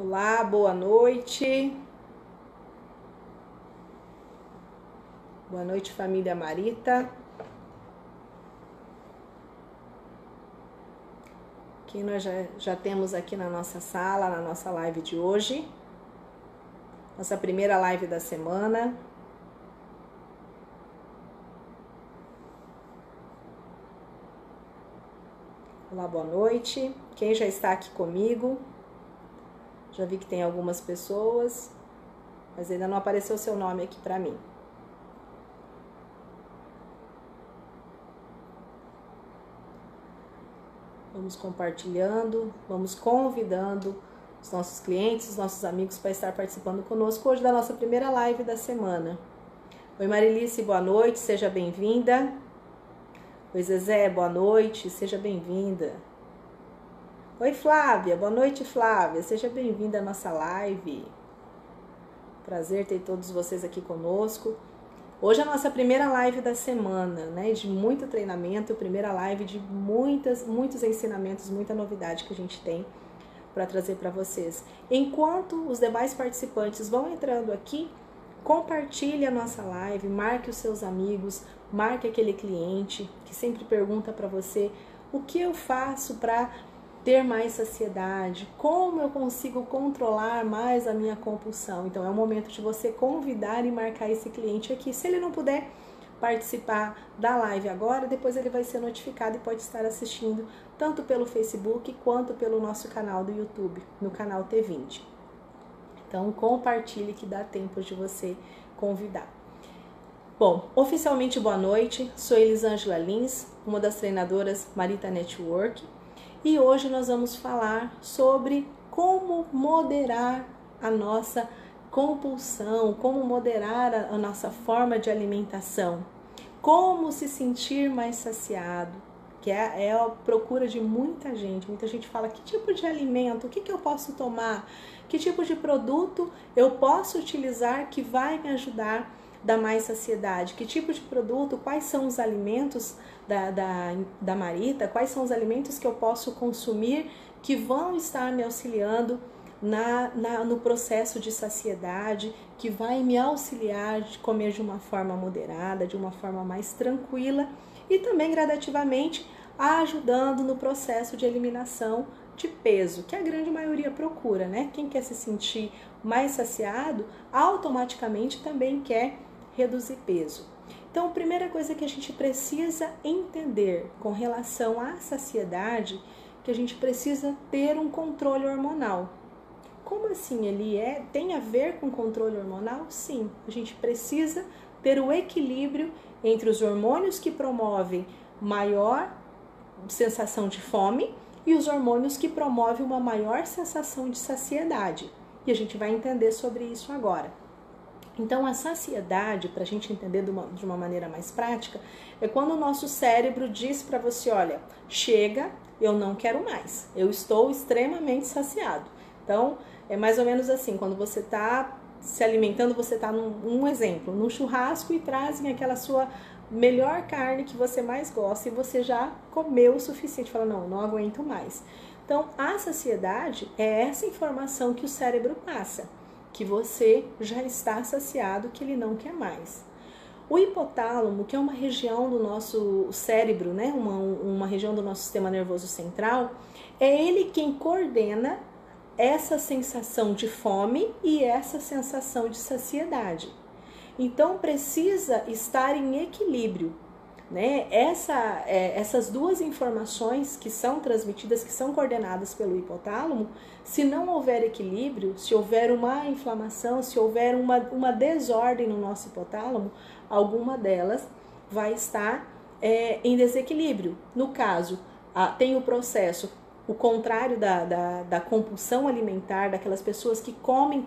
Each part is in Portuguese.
Olá, boa noite. Boa noite, família Marita. Quem nós já temos aqui na nossa sala, na nossa live de hoje. Nossa primeira live da semana. Olá, boa noite. Quem já está aqui comigo? Já vi que tem algumas pessoas, mas ainda não apareceu o seu nome aqui para mim. Vamos compartilhando, vamos convidando os nossos clientes, os nossos amigos para estar participando conosco hoje da nossa primeira live da semana. Oi Marilice, boa noite, seja bem-vinda. Oi Zezé, boa noite, seja bem-vinda. Oi Flávia, boa noite Flávia, seja bem-vinda à nossa live. Prazer ter todos vocês aqui conosco. Hoje é a nossa primeira live da semana, né? De muito treinamento, primeira live de muitos ensinamentos, muita novidade que a gente tem para trazer para vocês. Enquanto os demais participantes vão entrando aqui, compartilhe a nossa live, marque os seus amigos, marque aquele cliente que sempre pergunta para você o que eu faço para ter mais saciedade, como eu consigo controlar mais a minha compulsão. Então é o momento de você convidar e marcar esse cliente aqui. Se ele não puder participar da live agora, depois ele vai ser notificado e pode estar assistindo tanto pelo Facebook quanto pelo nosso canal do YouTube, no canal T20. Então compartilhe que dá tempo de você convidar. Bom, oficialmente boa noite, sou Elisângela Lins, uma das treinadoras Marita Network. E hoje nós vamos falar sobre como moderar a nossa compulsão, como moderar a nossa forma de alimentação, como se sentir mais saciado, que é a procura de muita gente. Muita gente fala, que tipo de alimento, o que eu posso tomar, que tipo de produto eu posso utilizar que vai me ajudar a dar mais saciedade, que tipo de produto, quais são os alimentos da Marita, quais são os alimentos que eu posso consumir que vão estar me auxiliando no processo de saciedade, que vai me auxiliar de comer de uma forma moderada, de uma forma mais tranquila e também gradativamente ajudando no processo de eliminação de peso, que a grande maioria procura, né? Quem quer se sentir mais saciado, automaticamente também quer reduzir peso. Então, a primeira coisa que a gente precisa entender com relação à saciedade, que a gente precisa ter um controle hormonal. Como assim? Ele tem a ver com controle hormonal? Sim, a gente precisa ter o equilíbrio entre os hormônios que promovem maior sensação de fome e os hormônios que promovem uma maior sensação de saciedade. E a gente vai entender sobre isso agora. Então, a saciedade, para a gente entender de uma maneira mais prática, é quando o nosso cérebro diz para você, olha, chega, eu não quero mais, eu estou extremamente saciado. Então, é mais ou menos assim, quando você está se alimentando, você está num exemplo, num churrasco e trazem aquela sua melhor carne que você mais gosta e você já comeu o suficiente, fala, não aguento mais. Então, a saciedade é essa informação que o cérebro passa, que você já está saciado, que ele não quer mais. O hipotálamo, que é uma região do nosso cérebro, né, uma região do nosso sistema nervoso central, é ele quem coordena essa sensação de fome e essa sensação de saciedade. Então, precisa estar em equilíbrio, né? Essas duas informações que são transmitidas, que são coordenadas pelo hipotálamo, se não houver equilíbrio, se houver uma inflamação, se houver uma desordem no nosso hipotálamo, alguma delas vai estar em desequilíbrio. No caso, tem o processo, o contrário da compulsão alimentar, daquelas pessoas que comem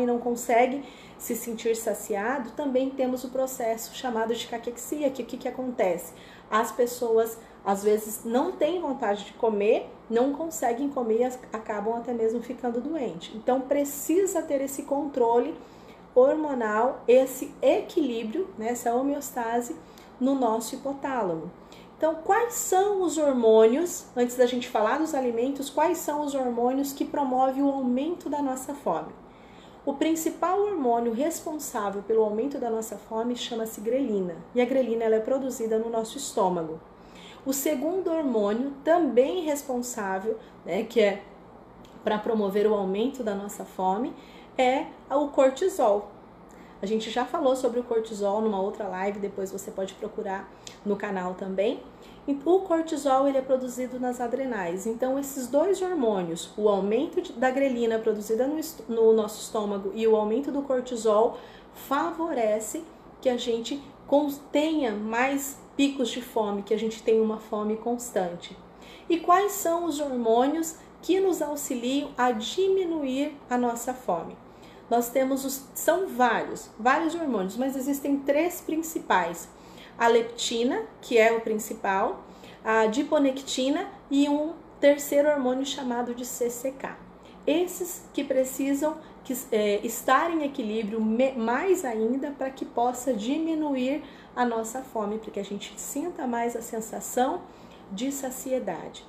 e não conseguem se sentir saciado, também temos o processo chamado de caquexia, que o que acontece? As pessoas às vezes não têm vontade de comer, não conseguem comer e acabam até mesmo ficando doentes. Então precisa ter esse controle hormonal, esse equilíbrio, né, essa homeostase no nosso hipotálamo. Então, quais são os hormônios, antes da gente falar dos alimentos, quais são os hormônios que promovem o aumento da nossa fome? O principal hormônio responsável pelo aumento da nossa fome chama-se grelina, e a grelina ela é produzida no nosso estômago. O segundo hormônio, também responsável, né, que é para promover o aumento da nossa fome, é o cortisol. A gente já falou sobre o cortisol numa outra live, depois você pode procurar no canal também. O cortisol ele é produzido nas adrenais, então esses dois hormônios, o aumento da grelina produzida no nosso estômago e o aumento do cortisol, favorece que a gente tenha mais picos de fome, que a gente tenha uma fome constante. E quais são os hormônios que nos auxiliam a diminuir a nossa fome? Nós temos, são vários hormônios, mas existem três principais. A leptina, que é o principal, a adiponectina e um terceiro hormônio chamado de CCK. Esses que precisam estar em equilíbrio mais ainda para que possa diminuir a nossa fome, para que a gente sinta mais a sensação de saciedade.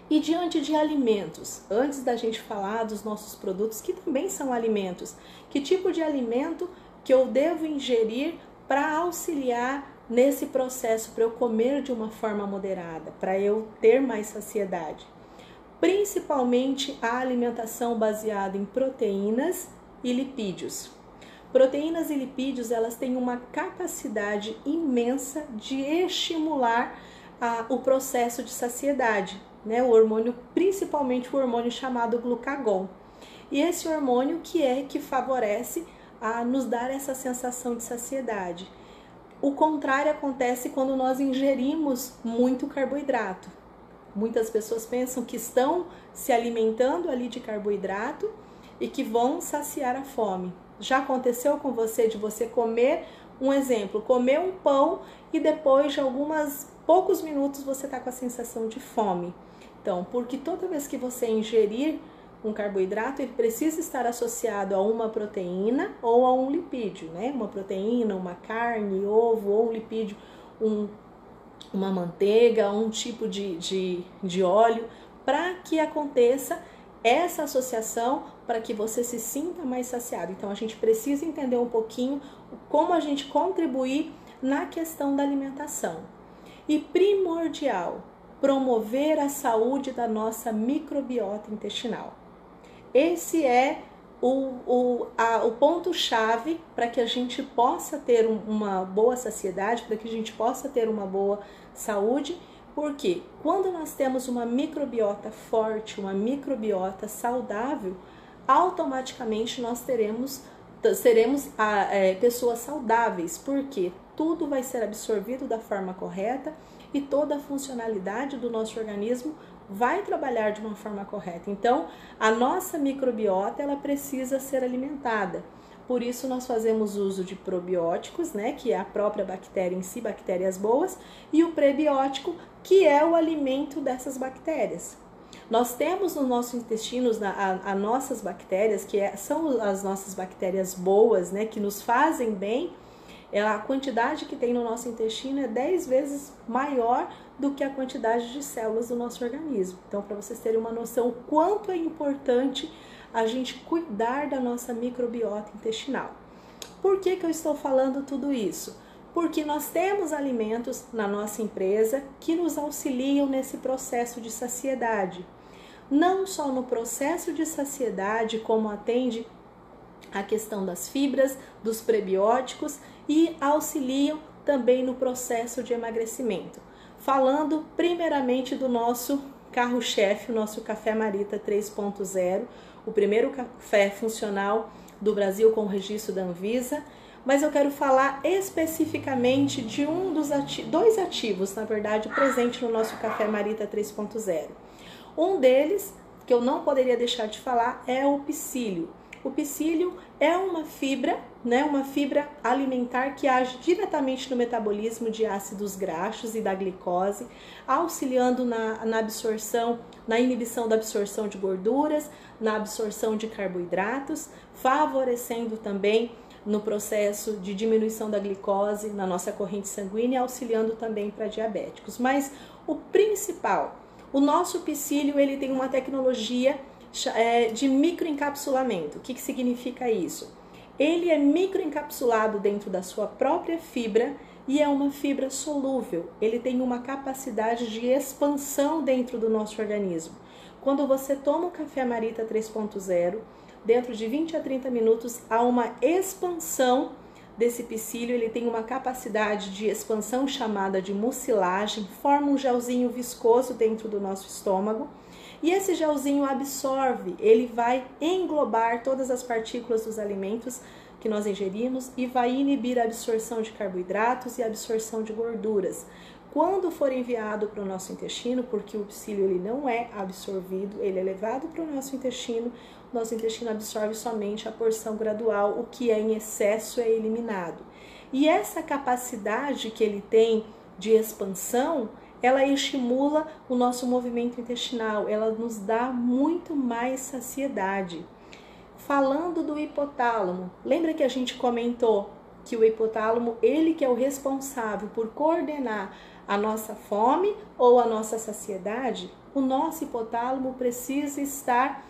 E diante de alimentos, antes da gente falar dos nossos produtos, que também são alimentos, que tipo de alimento que eu devo ingerir para auxiliar nesse processo, para eu comer de uma forma moderada, para eu ter mais saciedade? Principalmente a alimentação baseada em proteínas e lipídios. Proteínas e lipídios, elas têm uma capacidade imensa de estimular o processo de saciedade, né? O hormônio, principalmente o hormônio chamado glucagon. E esse hormônio que favorece a nos dar essa sensação de saciedade. O contrário acontece quando nós ingerimos muito carboidrato. Muitas pessoas pensam que estão se alimentando ali de carboidrato e que vão saciar a fome. Já aconteceu com você de você comer, um exemplo, comer um pão e depois de poucos minutos você está com a sensação de fome? Então, porque toda vez que você ingerir um carboidrato, ele precisa estar associado a uma proteína ou a um lipídio, né? Uma proteína, uma carne, ovo ou um lipídio, uma manteiga, um tipo de óleo, para que aconteça essa associação, para que você se sinta mais saciado. Então, a gente precisa entender um pouquinho como a gente contribuir na questão da alimentação. E primordial, promover a saúde da nossa microbiota intestinal. Esse é o ponto-chave para que a gente possa ter uma boa saciedade, para que a gente possa ter uma boa saúde, porque quando nós temos uma microbiota forte, uma microbiota saudável, automaticamente nós seremos pessoas saudáveis, porque tudo vai ser absorvido da forma correta e toda a funcionalidade do nosso organismo vai trabalhar de uma forma correta. Então, a nossa microbiota, ela precisa ser alimentada. Por isso, nós fazemos uso de probióticos, né, que é a própria bactéria em si, bactérias boas, e o prebiótico, que é o alimento dessas bactérias. Nós temos nos nossos intestinos as nossas bactérias, que são as nossas bactérias boas, né, que nos fazem bem. A quantidade que tem no nosso intestino é 10 vezes maior do que a quantidade de células do nosso organismo. Então, para vocês terem uma noção o quanto é importante a gente cuidar da nossa microbiota intestinal. Por que eu estou falando tudo isso? Porque nós temos alimentos na nossa empresa que nos auxiliam nesse processo de saciedade. Não só no processo de saciedade, como atende a questão das fibras, dos prebióticos, e auxiliam também no processo de emagrecimento. Falando primeiramente do nosso carro-chefe, o nosso Café Marita 3.0, o primeiro café funcional do Brasil com registro da Anvisa, mas eu quero falar especificamente de dois ativos, na verdade, presente no nosso Café Marita 3.0. Um deles, que eu não poderia deixar de falar, é o psyllium. O psyllium é uma fibra, né, uma fibra alimentar que age diretamente no metabolismo de ácidos graxos e da glicose, auxiliando na absorção, na inibição da absorção de gorduras, na absorção de carboidratos, favorecendo também no processo de diminuição da glicose na nossa corrente sanguínea, auxiliando também para diabéticos. Mas o principal, o nosso psyllium, ele tem uma tecnologia de microencapsulamento. O que significa isso? Ele é microencapsulado dentro da sua própria fibra e é uma fibra solúvel. Ele tem uma capacidade de expansão dentro do nosso organismo. Quando você toma o café Marita 3.0, dentro de 20 a 30 minutos há uma expansão desse psyllium. Ele tem uma capacidade de expansão chamada de mucilagem, forma um gelzinho viscoso dentro do nosso estômago. E esse gelzinho absorve, ele vai englobar todas as partículas dos alimentos que nós ingerimos e vai inibir a absorção de carboidratos e a absorção de gorduras. Quando for enviado para o nosso intestino, porque o psyllium ele não é absorvido, ele é levado para o nosso intestino absorve somente a porção gradual, o que é em excesso é eliminado. E essa capacidade que ele tem de expansão, ela estimula o nosso movimento intestinal, ela nos dá muito mais saciedade. Falando do hipotálamo, lembra que a gente comentou que o hipotálamo, ele que é o responsável por coordenar a nossa fome ou a nossa saciedade? O nosso hipotálamo precisa estar,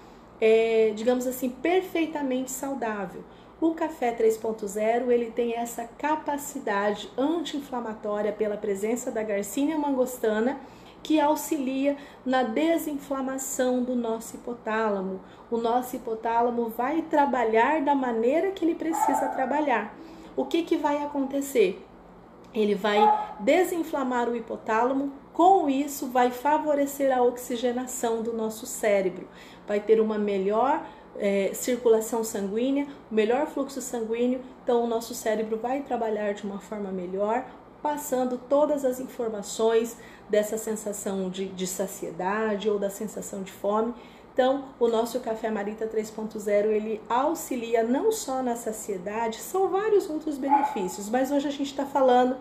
digamos assim, perfeitamente saudável. O café 3.0, ele tem essa capacidade anti-inflamatória pela presença da Garcinia mangostana, que auxilia na desinflamação do nosso hipotálamo. O nosso hipotálamo vai trabalhar da maneira que ele precisa trabalhar. O que vai acontecer? Ele vai desinflamar o hipotálamo, com isso vai favorecer a oxigenação do nosso cérebro, vai ter uma melhor circulação sanguínea, melhor fluxo sanguíneo, então o nosso cérebro vai trabalhar de uma forma melhor, passando todas as informações dessa sensação de saciedade ou da sensação de fome. Então, o nosso café Marita 3.0, ele auxilia não só na saciedade, são vários outros benefícios, mas hoje a gente está falando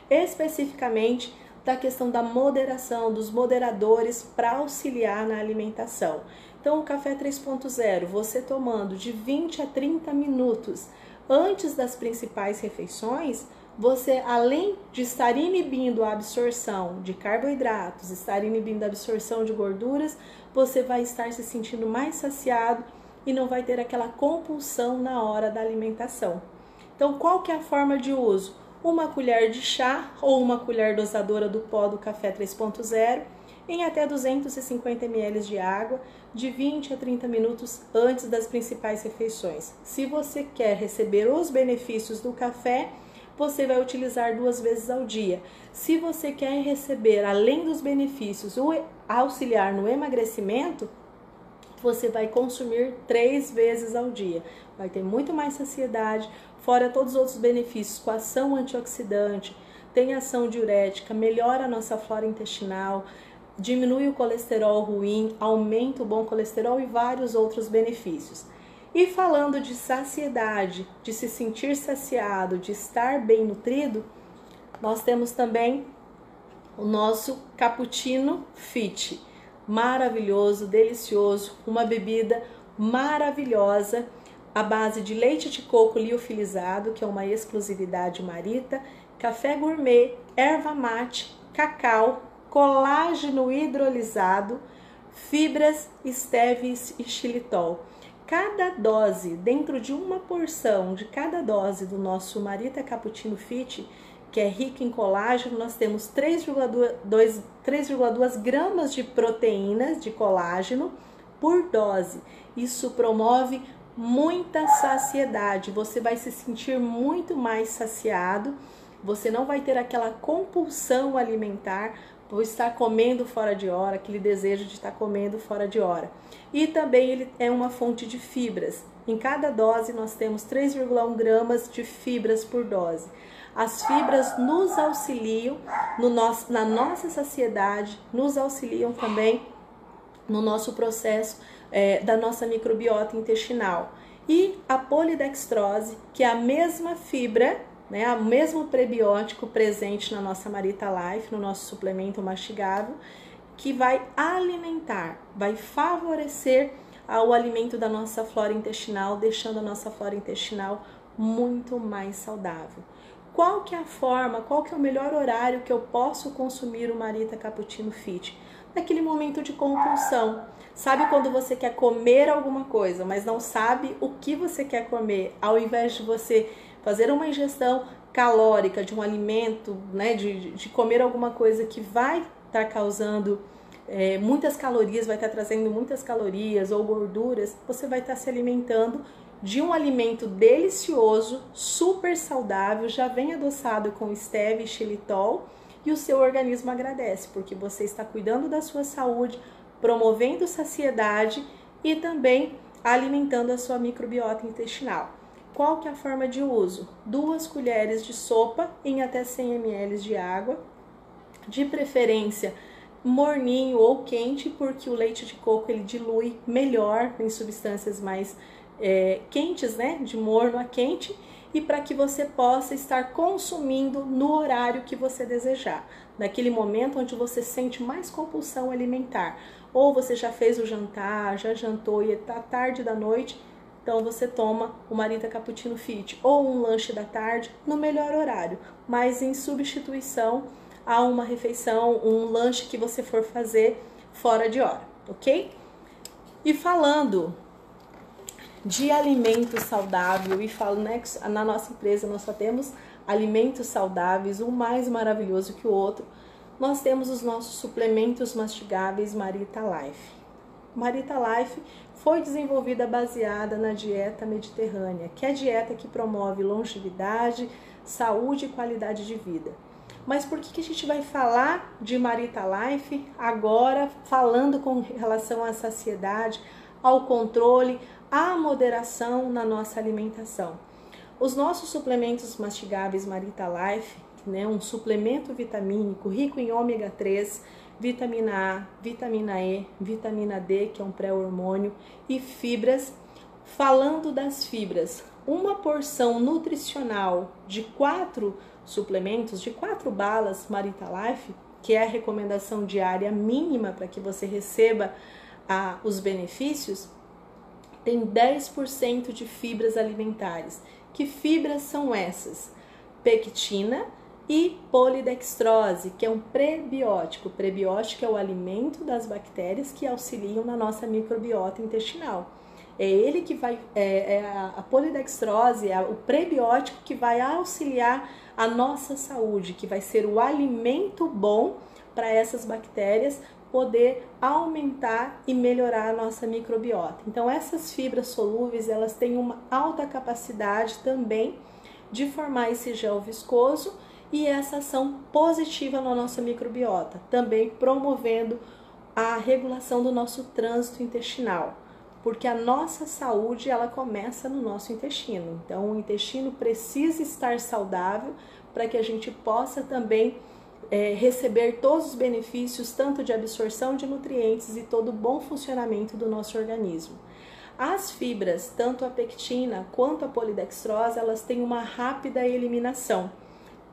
especificamente da questão da moderação, dos moderadores para auxiliar na alimentação. Então, o café 3.0, você tomando de 20 a 30 minutos antes das principais refeições, você, além de estar inibindo a absorção de carboidratos, estar inibindo a absorção de gorduras, você vai estar se sentindo mais saciado e não vai ter aquela compulsão na hora da alimentação. Então, qual que é a forma de uso? Uma colher de chá ou uma colher dosadora do pó do café 3.0 em até 250 ml de água, de 20 a 30 minutos antes das principais refeições. Se você quer receber os benefícios do café, você vai utilizar 2 vezes ao dia. Se você quer receber, além dos benefícios, o auxiliar no emagrecimento, você vai consumir 3 vezes ao dia. Vai ter muito mais saciedade, fora todos os outros benefícios, com ação antioxidante, tem ação diurética, melhora a nossa flora intestinal, diminui o colesterol ruim, aumenta o bom colesterol e vários outros benefícios. E falando de saciedade, de se sentir saciado, de estar bem nutrido, nós temos também o nosso cappuccino fit. Maravilhoso, delicioso, uma bebida maravilhosa, à base de leite de coco liofilizado, que é uma exclusividade Marita, café gourmet, erva mate, cacau, colágeno hidrolisado, fibras, estévias e xilitol. Cada dose, dentro de uma porção de cada dose do nosso Marita Cappuccino Fit, que é rico em colágeno, nós temos 3,2 gramas de proteínas de colágeno por dose. Isso promove muita saciedade, você vai se sentir muito mais saciado, você não vai ter aquela compulsão alimentar por estar comendo fora de hora, aquele desejo de estar comendo fora de hora. E também ele é uma fonte de fibras. Em cada dose nós temos 3,1 gramas de fibras por dose. As fibras nos auxiliam na nossa saciedade, nos auxiliam também no nosso processo da nossa microbiota intestinal. E a polidextrose, que é a mesma fibra, né, o mesmo prebiótico presente na nossa Marita Life, no nosso suplemento mastigável, que vai alimentar, vai favorecer o alimento da nossa flora intestinal, deixando a nossa flora intestinal muito mais saudável. Qual que é a forma, qual que é o melhor horário que eu posso consumir o Marita Cappuccino Fit? Naquele momento de compulsão. Sabe quando você quer comer alguma coisa, mas não sabe o que você quer comer? Ao invés de você fazer uma ingestão calórica de um alimento, né, de comer alguma coisa que vai estar causando muitas calorias, vai estar trazendo muitas calorias ou gorduras, você vai estar se alimentando de um alimento delicioso, super saudável, já vem adoçado com stevia e xilitol, e o seu organismo agradece, porque você está cuidando da sua saúde, promovendo saciedade e também alimentando a sua microbiota intestinal. Qual que é a forma de uso? 2 colheres de sopa em até 100 ml de água, de preferência morninho ou quente, porque o leite de coco ele dilui melhor em substâncias mais quentes, né, de morno a quente, e para que você possa estar consumindo no horário que você desejar, naquele momento onde você sente mais compulsão alimentar, ou você já fez o jantar, já jantou e está tarde da noite, então você toma o Marita Cappuccino Fit ou um lanche da tarde no melhor horário, mas em substituição a uma refeição, um lanche que você for fazer fora de hora, ok? E falando de alimento saudável, e falo, né, que na nossa empresa nós só temos alimentos saudáveis, um mais maravilhoso que o outro, nós temos os nossos suplementos mastigáveis Marita Life. Marita Life foi desenvolvida baseada na dieta mediterrânea, que é a dieta que promove longevidade, saúde e qualidade de vida. Mas por que a gente vai falar de Marita Life agora, falando com relação à saciedade, ao controle, à moderação na nossa alimentação? Os nossos suplementos mastigáveis Marita Life, né, um suplemento vitamínico rico em ômega 3, vitamina A, vitamina E, vitamina D, que é um pré-hormônio, e fibras. Falando das fibras, uma porção nutricional de 4 suplementos, de 4 balas Marita Life, que é a recomendação diária mínima para que você receba os benefícios, tem 10% de fibras alimentares. Que fibras são essas? Pectina e polidextrose, que é um prebiótico. O prebiótico é o alimento das bactérias que auxiliam na nossa microbiota intestinal. É ele que vai, a polidextrose, o prebiótico que vai auxiliar a nossa saúde, que vai ser o alimento bom para essas bactérias poder aumentar e melhorar a nossa microbiota. Então essas fibras solúveis, elas têm uma alta capacidade também de formar esse gel viscoso e essa ação positiva na nossa microbiota, também promovendo a regulação do nosso trânsito intestinal, porque a nossa saúde ela começa no nosso intestino. Então o intestino precisa estar saudável para que a gente possa também receber todos os benefícios, tanto de absorção de nutrientes e todo o bom funcionamento do nosso organismo. As fibras, tanto a pectina quanto a polidextrose, elas têm uma rápida eliminação.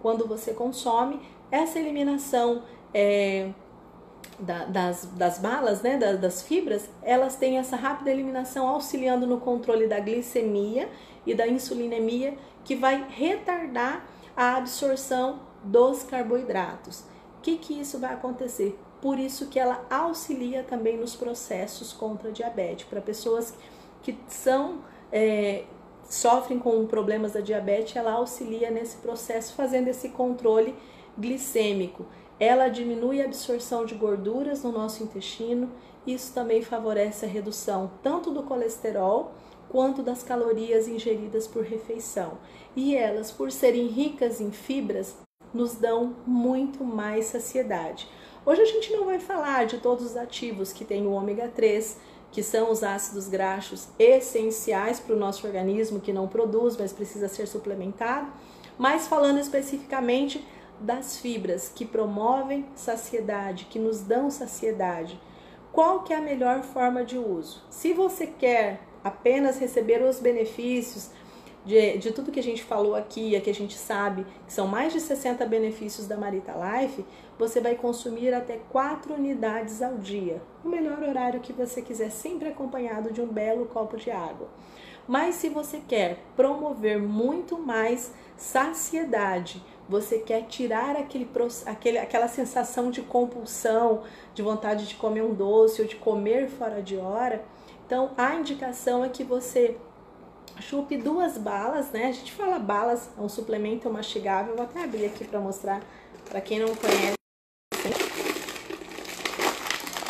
Quando você consome, essa eliminação das balas, né, das fibras, elas têm essa rápida eliminação auxiliando no controle da glicemia e da insulinemia, que vai retardar a absorção dos carboidratos. O que isso vai acontecer? Por isso que ela auxilia também nos processos contra a diabetes. Para pessoas que sofrem com problemas da diabetes, ela auxilia nesse processo, fazendo esse controle glicêmico. Ela diminui a absorção de gorduras no nosso intestino. Isso também favorece a redução tanto do colesterol quanto das calorias ingeridas por refeição. E elas, por serem ricas em fibras, nos dão muito mais saciedade. Hoje a gente não vai falar de todos os ativos que tem o ômega 3, que são os ácidos graxos essenciais para o nosso organismo, que não produz, mas precisa ser suplementado, mas falando especificamente das fibras que promovem saciedade, que nos dão saciedade. Qual que é a melhor forma de uso? Se você quer apenas receber os benefícios de tudo que a gente falou aqui, que a gente sabe que são mais de 60 benefícios da Marita Life, você vai consumir até 4 unidades ao dia. O melhor horário que você quiser, sempre acompanhado de um belo copo de água. Mas se você quer promover muito mais saciedade, você quer tirar aquela sensação de compulsão, de vontade de comer um doce ou de comer fora de hora, então a indicação é que você chupe 2 balas, né? A gente fala balas, é um suplemento mastigável. Vou até abrir aqui para mostrar para quem não conhece.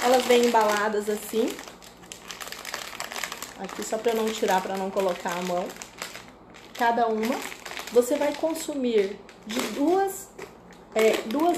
Elas vêm embaladas assim. Aqui só para não tirar, para não colocar a mão. Cada uma. Você vai consumir de 2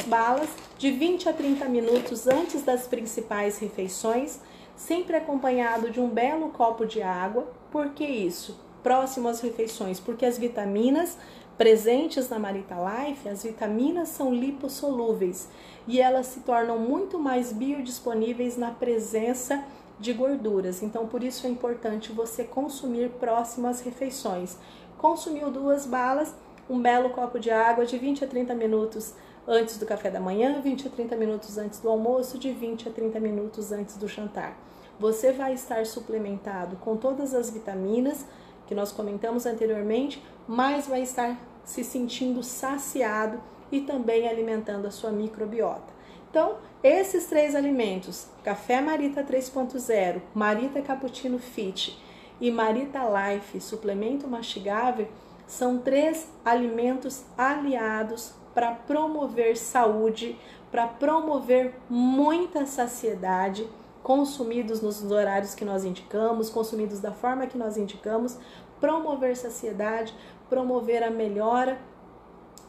balas de 20 a 30 minutos antes das principais refeições, sempre acompanhado de um belo copo de água. Por que isso? Próximo às refeições, porque as vitaminas presentes na Marita Life, as vitaminas são lipossolúveis e elas se tornam muito mais biodisponíveis na presença de gorduras. Então, por isso é importante você consumir próximo às refeições. Consumiu 2 balas, um belo copo de água de 20 a 30 minutos antes do café da manhã, 20 a 30 minutos antes do almoço, de 20 a 30 minutos antes do jantar. Você vai estar suplementado com todas as vitaminas que nós comentamos anteriormente, mas vai estar se sentindo saciado e também alimentando a sua microbiota. Então, esses 3 alimentos, Café Marita 3.0, Marita Cappuccino Fit e Marita Life, suplemento mastigável, são 3 alimentos aliados para promover saúde, para promover muita saciedade, consumidos nos horários que nós indicamos, consumidos da forma que nós indicamos, promover saciedade, promover a melhora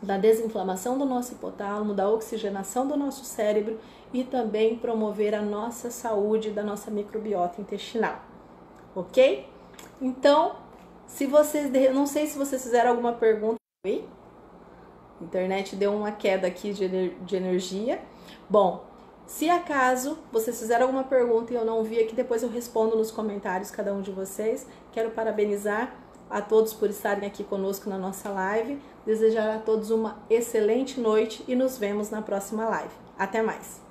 da desinflamação do nosso hipotálamo, da oxigenação do nosso cérebro e também promover a nossa saúde da nossa microbiota intestinal, ok? Então, não sei se vocês fizeram alguma pergunta, oi? A internet deu uma queda aqui de energia. Bom, se acaso vocês fizeram alguma pergunta e eu não vi aqui, depois eu respondo nos comentários cada um de vocês. Quero parabenizar a todos por estarem aqui conosco na nossa live. Desejar a todos uma excelente noite e nos vemos na próxima live. Até mais!